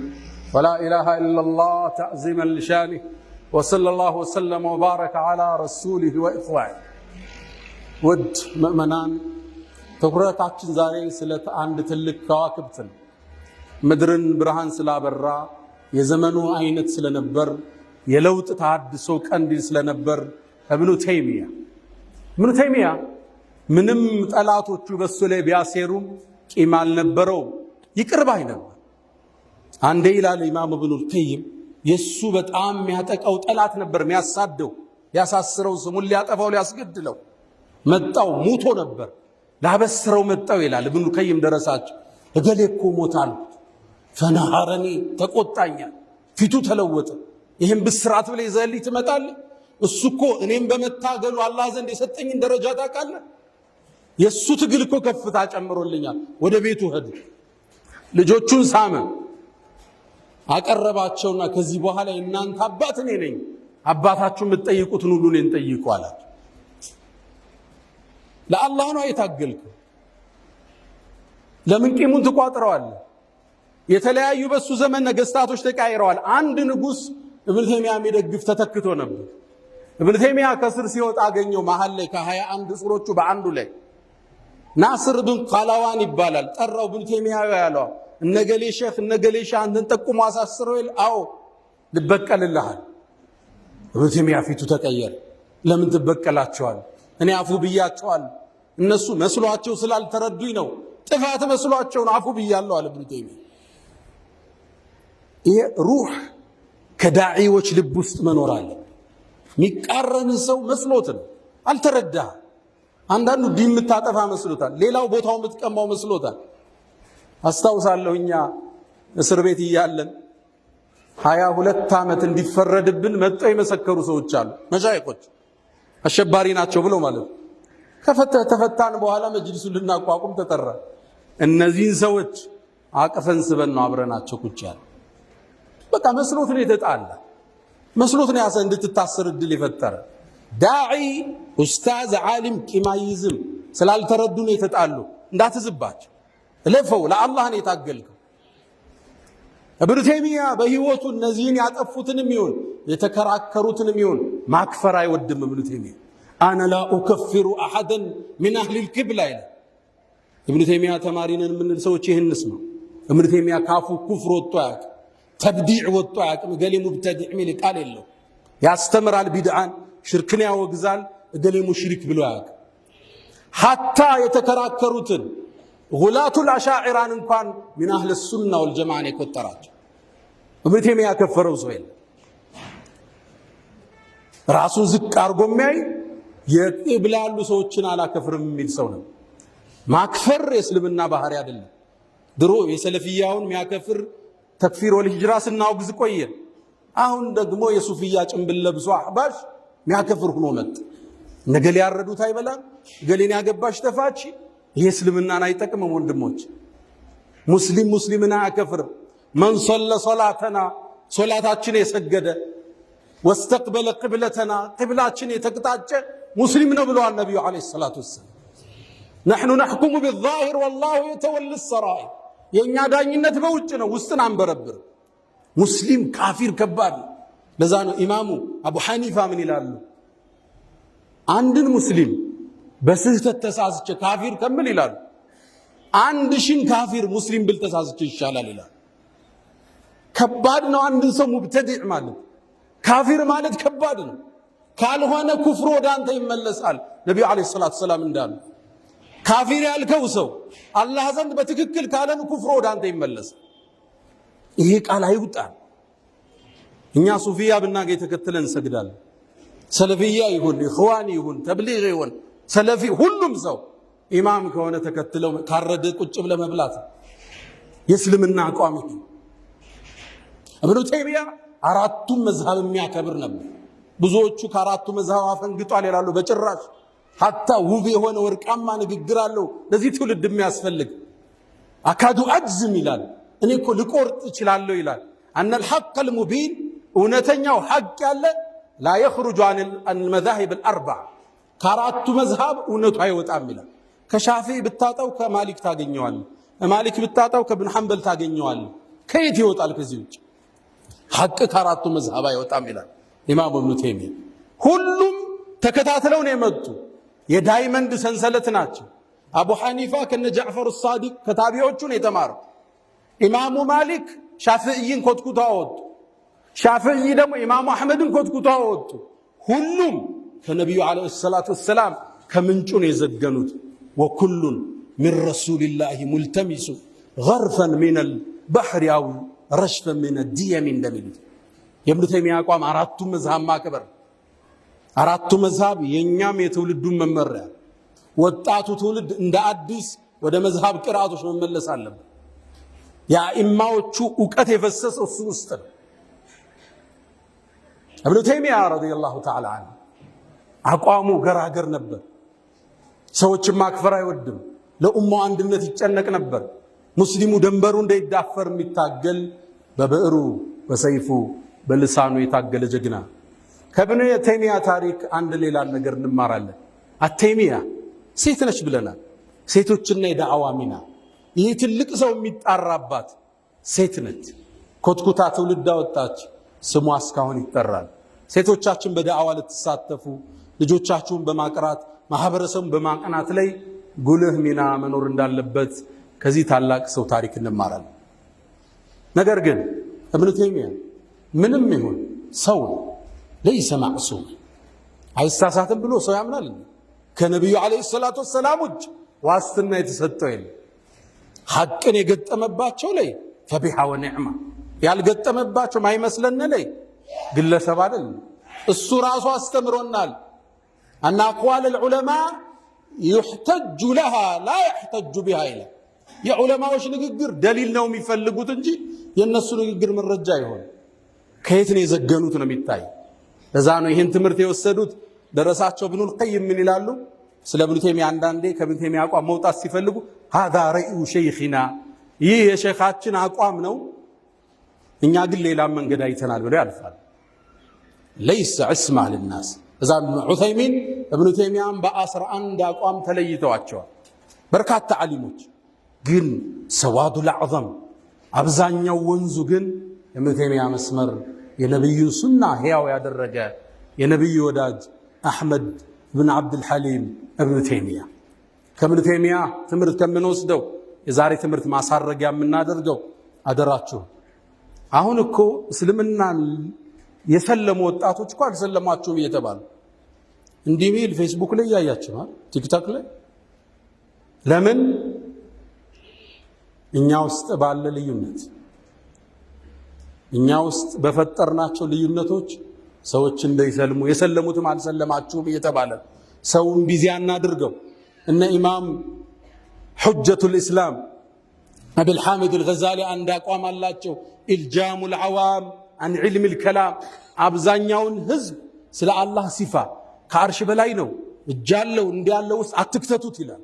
ወላ ኢላሃ ኢለላህ ተዕዚመን ሊሻኒህ ወሰለላሁ ወሰለም ወባረከ ዐላ ረሱሊህ ወኢኽዋኒህ። ውድ ምእመናን ትኩረታችን ዛሬ ስለ አንድ ትልቅ ከዋክብት ነው። ምድርን ብርሃን ስላበራ የዘመኑ አይነት ስለነበር የለውጥ ተሐድሶ ቀንዲል ስለነበር እብኑ ተይሚያ ምንም ጠላቶቹ በሱ ላይ ቢያሴሩም ቂም አልነበረው፣ ይቅር ባይ ነበር። አንዴ ይላል ኢማም ኢብኑ ቀይም የሱ በጣም የሚያጠቃው ጠላት ነበር፣ የሚያሳደው፣ ያሳስረው፣ ስሙን ሊያጠፋው፣ ሊያስገድለው መጣው። ሙቶ ነበር ላበስረው መጣው ይላል ኢብኑ ቀይም ደረሳቸው። እገሌ እኮ ሞታል ፈነሐረኒ ተቆጣኛል፣ ፊቱ ተለወጠ። ይህም ብስራት ብለህ ይዘህልኝ ትመጣለህ? እሱ እኮ እኔም በመታገሉ አላህ ዘንድ የሰጠኝን ደረጃ ታውቃለህ? የእሱ ትግል እኮ ከፍታ ጨምሮልኛል። ወደ ቤቱ ሄዱ፣ ልጆቹን ሳመ፣ አቀረባቸውና ከዚህ በኋላ የእናንተ አባት እኔ ነኝ፣ አባታችሁ የምትጠይቁትን ሁሉ እኔን ጠይቁ አላቸው። ለአላህ ነው የታገልከው፣ ለምን ቂሙን ትቋጥረዋለህ? የተለያዩ በሱ ዘመን ነገስታቶች ተቃይረዋል። አንድ ንጉስ ኢብኑ ተይሚያ የሚደግፍ ተተክቶ ነበር። ኢብኑ ተይሚያ ከስር ሲወጣ አገኘው መሃል ላይ ከ21 ጽሮቹ በአንዱ ላይ ናስር ብን ቃላዋን ይባላል። ጠራው። ኢብኑ ተይሚያ ያለው እነገሌ ሼኽ እነገሌ ሼህ አንተን ጠቁሞ አሳስረው ይል። አዎ ልበቀልልሃል። ኢብኑ ተይሚያ ፊቱ ተቀየረ። ለምን ትበቀላቸዋል? እኔ አፉ ብያቸዋል። እነሱ መስሏቸው ስላልተረዱኝ ነው። ጥፋት መስሏቸው ነው አፉ ብያለሁ አለ ኢብኑ ተይሚያ። ይሄ ሩህ ከዳዒዎች ልብ ውስጥ መኖር አለ። የሚቃረን ሰው መስሎት ነው፣ አልተረዳህ። አንዳንዱ ዲን የምታጠፋ መስሎታል፣ ሌላው ቦታው የምትቀማው መስሎታል። አስታውሳለሁ እኛ እስር ቤት እያለን 22 ዓመት እንዲፈረድብን መጥተው የመሰከሩ ሰዎች አሉ። መሻይኾች አሸባሪ ናቸው ብለው ማለት ነው። ተፈታን በኋላ መጅሊሱን ልናቋቁም ተጠራ። እነዚህን ሰዎች አቅፈን ስበን ነው አብረናቸው ቁጭ ያለ። በቃ መስሎት ነው የተጣላ፣ መስሎት ነው ያሰ እንድትታሰር እድል የፈጠረ። ዳዒ ኡስታዝ ዓሊም ቂማይዝም ስላልተረዱ ነው የተጣሉ። እንዳትዝባቸው፣ ለፈው ለአላህ ነው የታገልከው። ኢብኑ ተይሚያ በህይወቱ እነዚህን ያጠፉትንም ይሁን የተከራከሩትንም ይሁን ማክፈር አይወድም። ኢብኑ ተይሚያ አነ ላ ኡከፍሩ አሐደን ሚን አህሊል ቂብላ ይላል። ኢብኑ ተይሚያ ተማሪ ነን የምንል ሰዎች ይህንስ ነው። ኢብኑ ተይሚያ ካፉ ኩፍር ወጥቶ አያውቅም፣ ተብዲዕ ወጥቶ አያውቅም። እገሌ ሙብተዲዕ የሚል ቃል የለው። ያስተምራል፣ ቢድዓን ሽርክን ያወግዛል። እገሌ ሙሽሪክ ብሎ አያውቅም። ሐታ የተከራከሩትን ጉላቱል አሻዒራን እንኳን ሚን አህለ ሱና ወልጀማዓ የቆጠራቸው ኢብኑ ተይሚያ ያከፈረው ሰው የለም። ራሱን ዝቅ አርጎ የሚያይ የቂብላ ያሉ ሰዎችን አላከፍርም የሚል ሰው ነው። ማክፈር የእስልምና ባህሪ አይደለም። ድሮ የሰለፊያውን የሚያከፍር ተክፊር ወልሂጅራ ስናወግዝ ቆየን። አሁን ደግሞ የሱፊያ ጭንብል ለብሶ አህባሽ የሚያከፍር ሆኖ መጣ። ነገ ሊያረዱት አይበላም፣ ገሌን ያገባሽ ተፋች። ይሄ እስልምናን አይጠቅምም ወንድሞች። ሙስሊም ሙስሊምን አያከፍርም። መን ሶለ ሶላተና ሶላታችን የሰገደ ወስተቅበለ ቅብለተና ቅብላችን የተቅጣጨ ሙስሊም ነው ብለዋል ነቢዩ ዓለይሂ ሰላቱ ወሰላም። ነሕኑ ነሕኩሙ ቢዛሂር ወላሁ የተወሊ ሰራኢር። የእኛ ዳኝነት በውጭ ነው፣ ውስጥን አንበረብር። ሙስሊም ካፊር ከባድ ነው። ለዛ ነው ኢማሙ አቡ ሐኒፋ ምን ይላሉ? አንድን ሙስሊም በስህተት ተሳስቼ ካፊር ከምል ይላሉ 1000 ካፊር ሙስሊም ብል ተሳስቼ ይሻላል ይላል። ከባድ ነው አንድን ሰው ሙብተዲዕ ማለት። ካፊር ማለት ከባድ ነው። ካልሆነ ኩፍሩ ወደ አንተ ይመለሳል። ነቢዩ ዓለይሂ ሰላቱ ወሰላም እንዳሉ ካፊር ያልከው ሰው አላህ ዘንድ በትክክል ካለን ኩፍሩ ወደ አንተ ይመለሳል። ይሄ ቃል አይውጣል። እኛ ሱፊያ ብናገኝ ተከትለን እንሰግዳለን። ሰለፊያ ይሁን ኢኽዋኒ ይሁን ተብሊግ ይሁን ሰለፊ ሁሉም ሰው ኢማም ከሆነ ተከትለው ካረደ ቁጭ ብለ መብላት የእስልምና አቋም ነው። ኢብኑ ተይሚያ አራቱም መዝሃብ የሚያከብር ነበር። ብዙዎቹ ከአራቱ መዝሃብ አፈንግጧል ይላሉ። በጭራሽ ሐታ ውብ የሆነ ወርቃማ ንግግር አለው ለዚህ ትውልድ የሚያስፈልግ። አካዱ አጅዝም ይላል፣ እኔ እኮ ልቆርጥ እችላለሁ ይላል። አነ الحق المبين እውነተኛው ሐቅ ያለ لا يخرج عن المذاهب الاربعه ከአራቱ መዝሃብ እውነቱ አይወጣም ይላል። ከሻፊዒ ብታጣው ከማሊክ ታገኘዋለህ፣ ማሊክ ብታጣው ከኢብኑ ሐንበል ታገኘዋለህ። ከየት ይወጣል ከዚህ ውጭ? ሐቅ ከአራቱ መዝሃብ አይወጣም ይላል ኢማሙ ኢብኑ ተይሚያ። ሁሉም ተከታትለው ነው የመጡ፣ የዳይመንድ ሰንሰለት ናቸው። አቡ ሐኒፋ ከነ ጃዕፈር الصادق ከታቢዎቹ ነው የተማረው። ኢማሙ ማሊክ ሻፊዒን ኮትኩተው አወጡ፣ ሻፊዒ ደግሞ ኢማሙ አሕመድን ኮትኩተው አወጡ። ሁሉም ከነቢዩ ዓለይሂ ሰላቱ ወሰላም ከምንጩ ነው የዘገኑት። ወኩሉን ሚን ረሱሊላሂ ሙልተሚሱ ገርፈን ሚነል ባህሪ አው ረሽፈን ሚነ ዲየም እንደሚሉት የኢብኑ ተይሚያ አቋም አራቱ መዝሃብ ማክበር። አራቱ መዝሃብ የኛም የትውልዱን መመሪያ። ወጣቱ ትውልድ እንደ አዲስ ወደ መዝሃብ ቅርአቶች መመለስ አለበት። የአኢማዎቹ ዕውቀት የፈሰሰው እሱ ውስጥ ነው። ኢብኑ ተይሚያ ረዲየላሁ ተዓላ ዐንሁ አቋሙ ገራገር ነበር። ሰዎችን ማክፈር አይወድም። ለኡማው አንድነት ይጨነቅ ነበር። ሙስሊሙ ደንበሩ እንዳይዳፈር የሚታገል በብዕሩ በሰይፉ በልሳኑ የታገለ ጀግና። ከኢብኑ ተይሚያ ታሪክ አንድ ሌላ ነገር እንማራለን። አተይሚያ ሴት ነች ብለናል። ሴቶችና የዳዕዋ ሚና ይሄ ትልቅ ሰው የሚጣራባት ሴት ነች። ኮትኩታ ትውልድ አወጣች። ስሟ እስካሁን ይጠራል። ሴቶቻችን በዳዕዋ ልትሳተፉ ልጆቻችሁን በማቅራት ማህበረሰቡን በማቀናት ላይ ጉልህ ሚና መኖር እንዳለበት ከዚህ ታላቅ ሰው ታሪክ እንማራለን። ነገር ግን ኢብኑ ተይሚያ ምንም ይሁን ሰው ለይሰ ማዕሱም አይሳሳትም ብሎ ሰው ያምናል። ከነቢዩ ዓለይሂ ሰላቱ ወሰላም ውጭ ዋስትና የተሰጠው የለም። ሐቅን የገጠመባቸው ላይ ፈቢሃ ወኒዕማ፣ ያልገጠመባቸው ማይመስለን ላይ ግለሰብ አይደል። እሱ ራሱ አስተምሮናል። አና አቅዋል العلماء يحتج لها لا يحتج بها ይላል። የዑለማዎች ንግግር ደሊል ነው የሚፈልጉት እንጂ የነሱ ንግግር መረጃ ይሆን ከየት ነው የዘገኑት ነው የሚታይ። ለዛ ነው ይህን ትምህርት የወሰዱት ደረሳቸው ኢብኑል ቀይም ምን ይላሉ ስለ ኢብኑ ተይሚያ። አንዳንዴ ከኢብኑ ተይሚያ አቋም መውጣት ሲፈልጉ هذا رأي شيخنا ይህ የሼኻችን አቋም ነው፣ እኛ ግን ሌላ መንገድ አይተናል ብለው ያልፋል። ليس عصمة للناس። እዛ ዑሰይሚን ኢብኑ ተይሚያን በ11 አቋም ተለይተዋቸዋል። በርካታ ዓሊሞች ግን ሰዋዱል አዕዘም አብዛኛው ወንዙ ግን ኢብኑ ተይሚያ መስመር የነብዩ ሱና ሕያው ያደረገ የነብዩ ወዳጅ አሕመድ ብን አብዱል ሐሊም ኢብኑ ተይሚያ። ከኢብኑ ተይሚያ ትምህርት ከምንወስደው የዛሬ ትምህርት ማሳረጊያ የምናደርገው አደራችሁ፣ አሁን እኮ እስልምናን የሰለሙ ወጣቶች እኮ አልሰለማችሁም እየተባሉ እንዲህ ሚል ፌስቡክ ላይ ያያችኋል፣ ቲክቶክ ላይ። ለምን? እኛ ውስጥ ባለ ልዩነት፣ እኛ ውስጥ በፈጠርናቸው ልዩነቶች ሰዎች እንዳይሰልሙ የሰለሙትም አልሰለማችሁም እየተባለ ሰውን ቢዚ አናድርገው። እነ ኢማም ሑጀቱል ኢስላም አብል ሐሚድ አልገዛሊ አንድ አቋም አላቸው። ኢልጃሙል ዐዋም አን ዒልሚል ከላም፣ አብዛኛውን ህዝብ ስለ አላህ ሲፋ ከአርሽ በላይ ነው እጃለው እንዲያለው ውስጥ አትክተቱት ይላል።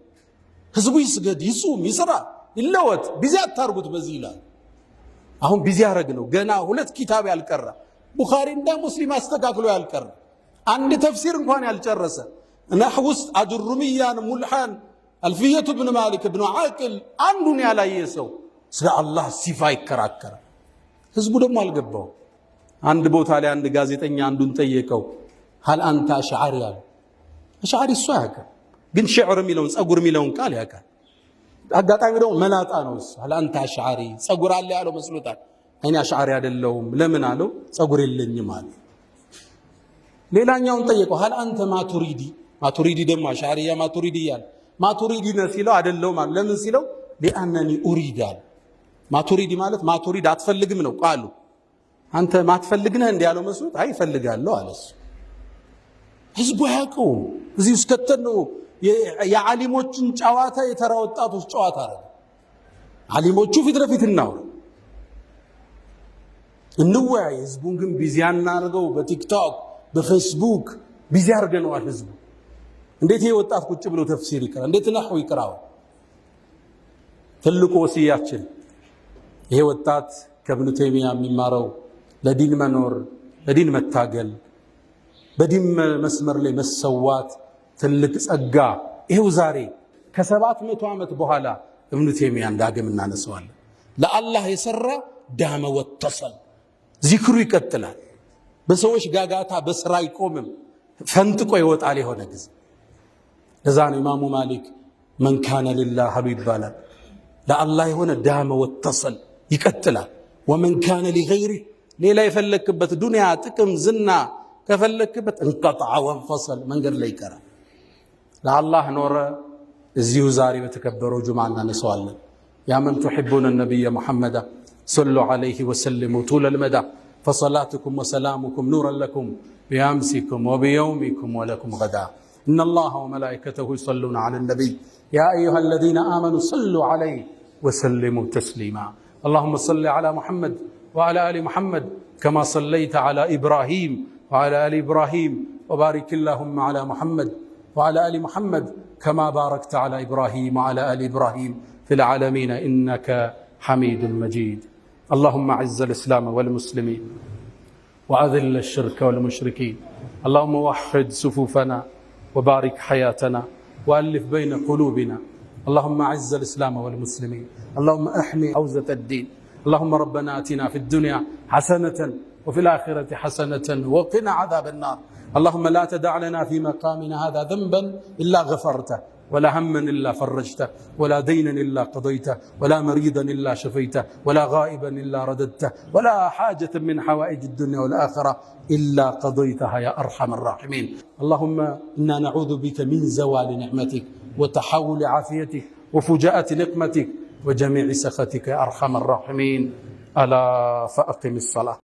ህዝቡ ይስገድ፣ ይጹም፣ ይስራ፣ ይለወጥ፣ ቢዚ አታርጉት በዚህ ይላል። አሁን ቢዚ ያረግ ነው። ገና 2 ኪታብ ያልቀራ ቡኻሪ እና ሙስሊም አስተካክሎ ያልቀራ አንድ ተፍሲር እንኳን ያልጨረሰ ነህው ውስጥ አጅሩሚያን ሙልሃን አልፊየቱ ብን ማሊክ ብን ዓቅል አንዱን ያላየ ሰው ስለ አላህ ሲፋ ይከራከራል። ህዝቡ ደግሞ አልገባው። አንድ ቦታ ላይ አንድ ጋዜጠኛ አንዱን ጠየቀው፣ ሀል አንተ አሽዓሪ አለ። አሽዓሪ እሱ ያውቃል፣ ግን ሽዕር የሚለውን ጸጉር የሚለውን ቃል ያውቃል። አጋጣሚ ደግሞ መላጣ ነው እሱ። ሀል አንተ አሽዓሪ ጸጉር አለ ያለው መስሎታል። እኔ አሽዓሪ አይደለሁም። ለምን አለው? ጸጉር የለኝም አለ። ሌላኛውን ጠየቀው፣ ሀል አንተ ማቱሪዲ። ማቱሪዲ ደግሞ አሽዓሪያ ማቱሪዲ ያለ ማቱሪዲ ነው ሲለው አይደለሁም አለ። ለምን ሲለው ሊአነኒ ኡሪድ አለ። ማቱሪዲ ማለት ማቱሪድ አትፈልግም ነው ቃሉ። አንተ ማትፈልግ ነህ እንዲህ ያለው መስሎት አይ እፈልጋለሁ አለ እሱ። ህዝቡ አያውቀውም። እዚህ ውስጥ ከተነው የዓሊሞችን ጨዋታ የተራ ወጣቶች ጨዋታ አረ ዓሊሞቹ ፊት ለፊት እናውራ እንወያይ። ህዝቡን ግን ቢዚ አናርገው። በቲክቶክ በፌስቡክ ቢዚ አርገነዋል ህዝቡ። እንዴት ይሄ ወጣት ቁጭ ብሎ ተፍሲር ይቀራ? እንዴት ነህው ይቀራው? ትልቁ ወሲያችን ይሄ ወጣት ከኢብኑ ተይሚያ የሚማረው ለዲን መኖር፣ ለዲን መታገል፣ በዲን መስመር ላይ መሰዋት ትልቅ ጸጋ። ይሄው ዛሬ ከ700 ዓመት በኋላ ኢብኑ ተይሚያን ዳግም እናነሳዋለን። ለአላህ የሰራ ዳመ ወተሰል ዚክሩ ይቀጥላል። በሰዎች ጋጋታ በስራ አይቆምም፣ ፈንጥቆ ይወጣል የሆነ ጊዜ። ለዛ ነው ኢማሙ ማሊክ መን ካነ ሊላህ አሉ ይባላል። ለአላህ የሆነ ዳመ ወተሰል ይቀጥላል። ወመን ካነ ሊገይሪህ ሌላ የፈለክበት ዱንያ ጥቅም ዝና ከፈለክበት እንቀጣዐ ወንፈሰል መንገድ ላይ ይቀራል። ለአላህ ኖረ። እዚሁ ዛሬ በተከበረው ጁምዓ እናነሳዋለን። ያ መን ቱሒቡነ ነቢየ ሙሐመዳ ሰሉ ዐለይሂ ወሰሊሙ ጡለል መዳ ፈሰላቱኩም ወሰላሙኩም ኑረን ለኩም ቢአምሲኩም ወቢየውሚኩም ወለኩም ገዳ ኢነ አላህ ወመላኢከተሁ ይሰሉነ ዐለ ነቢይ ያ አዩሃ አለዚነ አመኑ ሰሉ ዐለይሂ ወሰሊሙ ተስሊማ اللهم صل على محمد وعلى آل محمد كما صليت على إبراهيم وعلى آل إبراهيم وبارك اللهم على محمد وعلى آل محمد كما باركت على إبراهيم وعلى آل إبراهيم في العالمين إنك حميد مجيد اللهم أعز الإسلام والمسلمين وأذل الشرك والمشركين اللهم وحد صفوفنا وبارك حياتنا وألف بين قلوبنا اللهم أعز الإسلام والمسلمين اللهم احمي حوزة الدين اللهم ربنا آتنا في الدنيا حسنة وفي الآخرة حسنة وقنا عذاب النار اللهم لا تدع لنا في مقامنا هذا ذنبا إلا غفرته ولا هما إلا فرجته ولا دينا إلا قضيته ولا مريضا إلا شفيته ولا غائبا إلا رددته ولا حاجة من حوائج الدنيا والآخرة إلا قضيتها يا أرحم الراحمين اللهم إنا نعوذ بك من زوال نعمتك وتحول عافيتك وفجاءة نقمتك وجميع سخطك يا أرحم الراحمين ألا فأقم الصلاة.